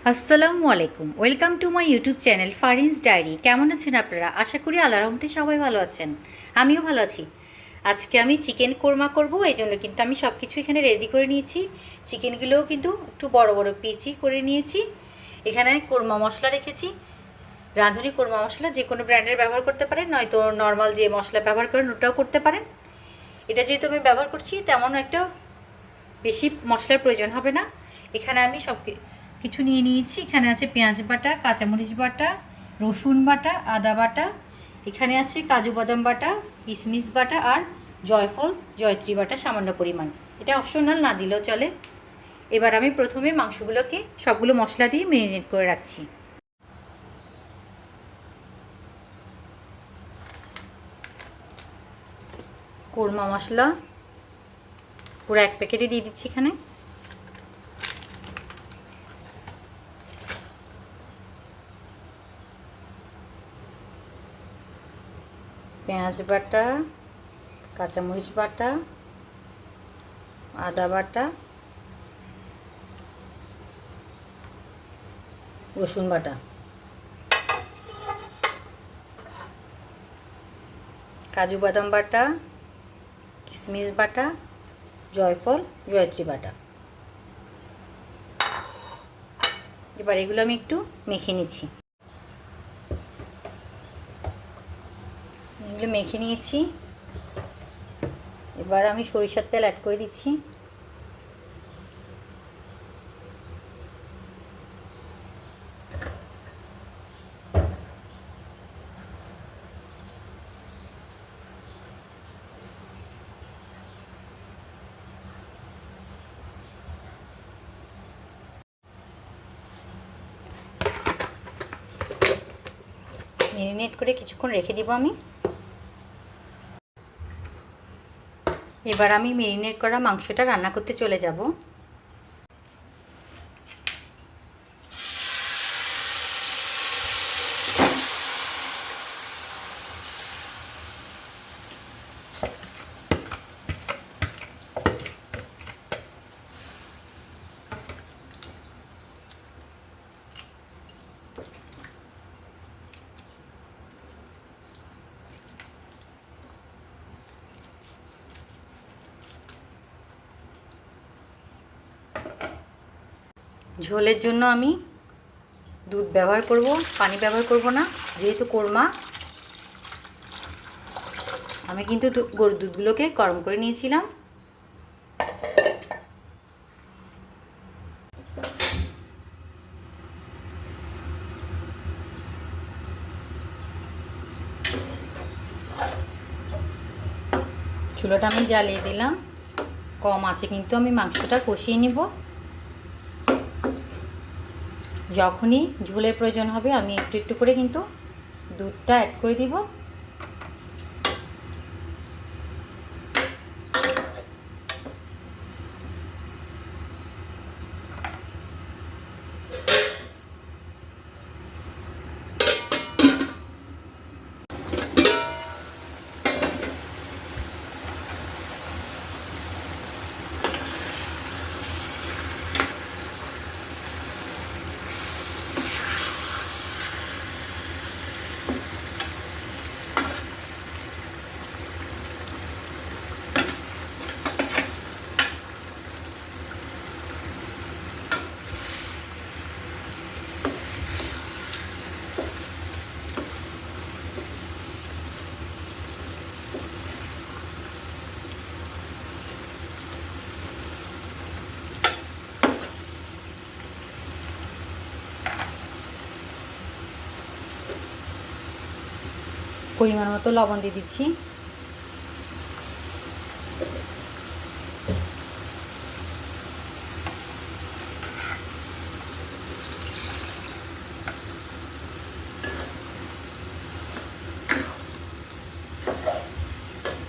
আসসালামু আলাইকুম, welcome to my YouTube channel Farin's diary. কেমন আছেন আপনারা? আশা করি আল্লাহর রহমতে সবাই ভালো আছেন। আমিও ভালো আছি। আজকে আমি চিকেন কোরমা করব, এই জন্য কিন্তু আমি সব কিছু এখানে রেডি করে নিয়েছি। চিকেনগুলোও কিন্তু একটু বড় বড় পিচই করে নিয়েছি। এখানে কোরমা মশলা রেখেছি, রাঁধুনি কোরমা মশলা, যে কোনো ব্র্যান্ডের ব্যবহার করতে পারেন, নয়তো নর্মাল যে মশলা ব্যবহার করেন ওটাও করতে পারেন। এটা যেহেতু আমি ব্যবহার করছি, তেমন একটা বেশি মশলার প্রয়োজন হবে না। এখানে আমি সব কিছু নিয়ে নিয়েছি। এখানে আছে পেঁয়াজ বাটা, কাঁচামরিচ বাটা, রসুন বাটা, আদা বাটা, এখানে আছে কাজু বাদাম বাটা, কিশমিশ বাটা আর জয়ফল জয়ত্রী বাটা সামান্য পরিমাণ। এটা অপশনাল, না দিলেও চলে। এবার আমি প্রথমে মাংসগুলোকে সবগুলো মশলা দিয়ে ম্যারিনেট করে রাখছি। কোরমা মশলা পুরো এক প্যাকেটই দিয়ে দিচ্ছি এখানে। পেঁয়াজ বাটা, কাঁচামরিচ বাটা, আদা বাটা, রসুন বাটা, কাজু বাদাম বাটা, কিশমিশ বাটা, জয়ফল জয়ত্রী বাটা। এবার এগুলো আমি একটু মেখে নিচ্ছি। এগুলো মেখে নিয়েছি। এবার আমি সরিষার তেল অ্যাড করে দিচ্ছি। ম্যারিনেট করে কিছুক্ষণ রেখে দিব আমি। এবার আমি ম্যারিনেট করা মাংসটা রান্না করতে চলে যাব। ঝোলের জন্য আমি দুধ ব্যবহার করব, পানি ব্যবহার করব না, যেহেতু কোরমা। আমি কিন্তু গরুর দুধগুলোকে গরম করে নিয়েছিলাম। চুলাটা আমি জ্বালিয়ে দিলাম, কম আছে কিন্তু আমি মাংসটা কষিয়ে নিব। যখনই ঝোলের প্রয়োজন হবে আমি একটু একটু করে কিন্তু দুধটা অ্যাড করে দিব। পরিমাণ মতো লবণ দিয়ে দিচ্ছি।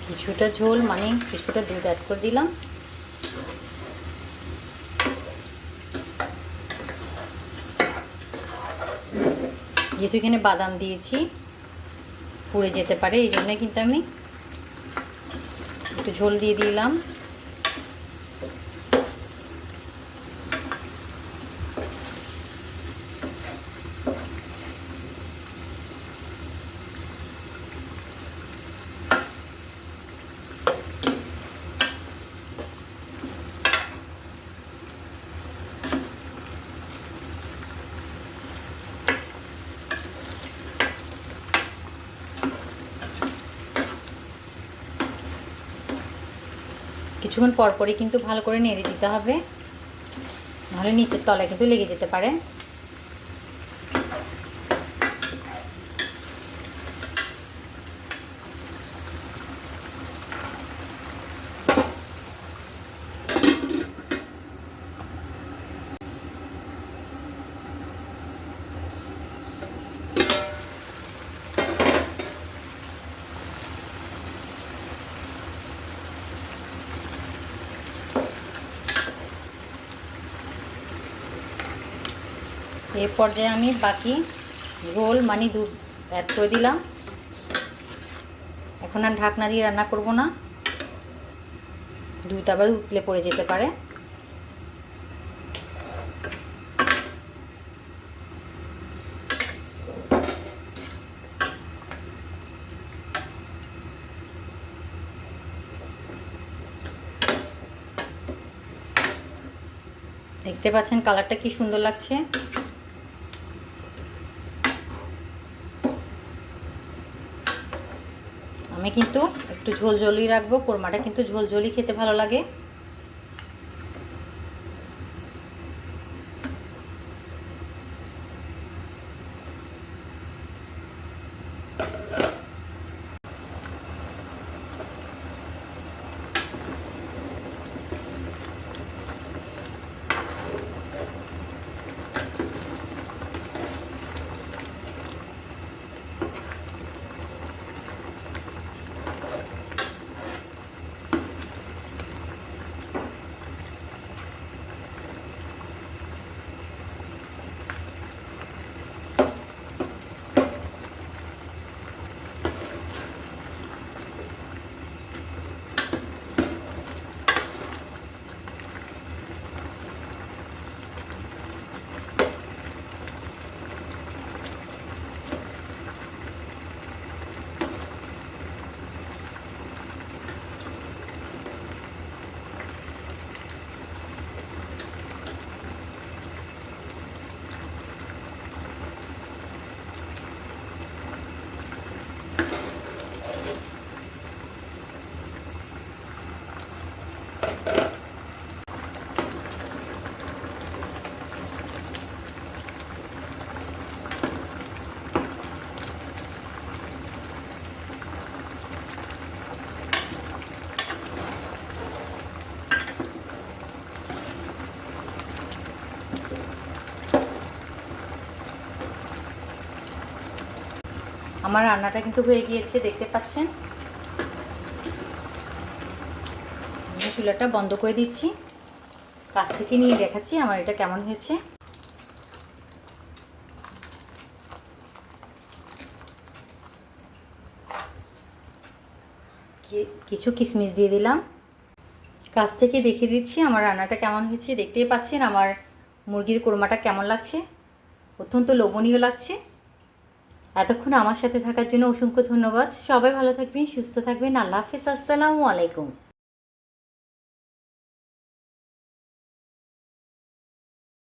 কিছুটা ঝোল মানে কিছুটা দুধ অ্যাড করে দিলাম। যেহেতু এখানে বাদাম দিয়েছি, পুড়ে যেতে পারে, এই জন্য কিন্তু আমি একটু ঝোল দিয়ে দিলাম। কিছুক্ষণ পরপরই কিন্তু ভালো করে নেড়ে দিতে হবে, নাহলে নিচের তলায় কিন্তু লেগে যেতে পারে। এই পর্যায়ে আমি বাকি ঝোল মানে দুধ অ্যাড করে দিলাম। এখন আর ঢাকনা দিয়ে রান্না করব না, দুধ আবার উতলে পড়ে যেতে পারে। দেখতে পাচ্ছেন কালারটা কি সুন্দর লাগছে। আমি কিন্তু একটু ঝোলঝোলই রাখবো, কোরমাটা কিন্তু ঝোলঝোলই খেতে ভালো লাগে। আমার রান্নাটা কিন্তু হয়ে গিয়েছে, দেখতে পাচ্ছেন। আমি চুলাটা বন্ধ করে দিচ্ছি, কাছ থেকে নিয়ে দেখাচ্ছি আমার এটা কেমন হয়েছে। কিছু কিশমিশ দিয়ে দিলাম, কাছ থেকে দেখিয়ে দিচ্ছি আমার রান্নাটা কেমন হয়েছে। দেখতেই পাচ্ছেন আমার মুরগির কোরমাটা কেমন লাগছে, অত্যন্ত লোভনীয় লাগছে। এতক্ষণ আমার সাথে থাকার জন্য অসংখ্য ধন্যবাদ। সবাই ভালো থাকবেন, সুস্থ থাকবেন। আল্লাহ হাফিজ, আসসালামু আলাইকুম।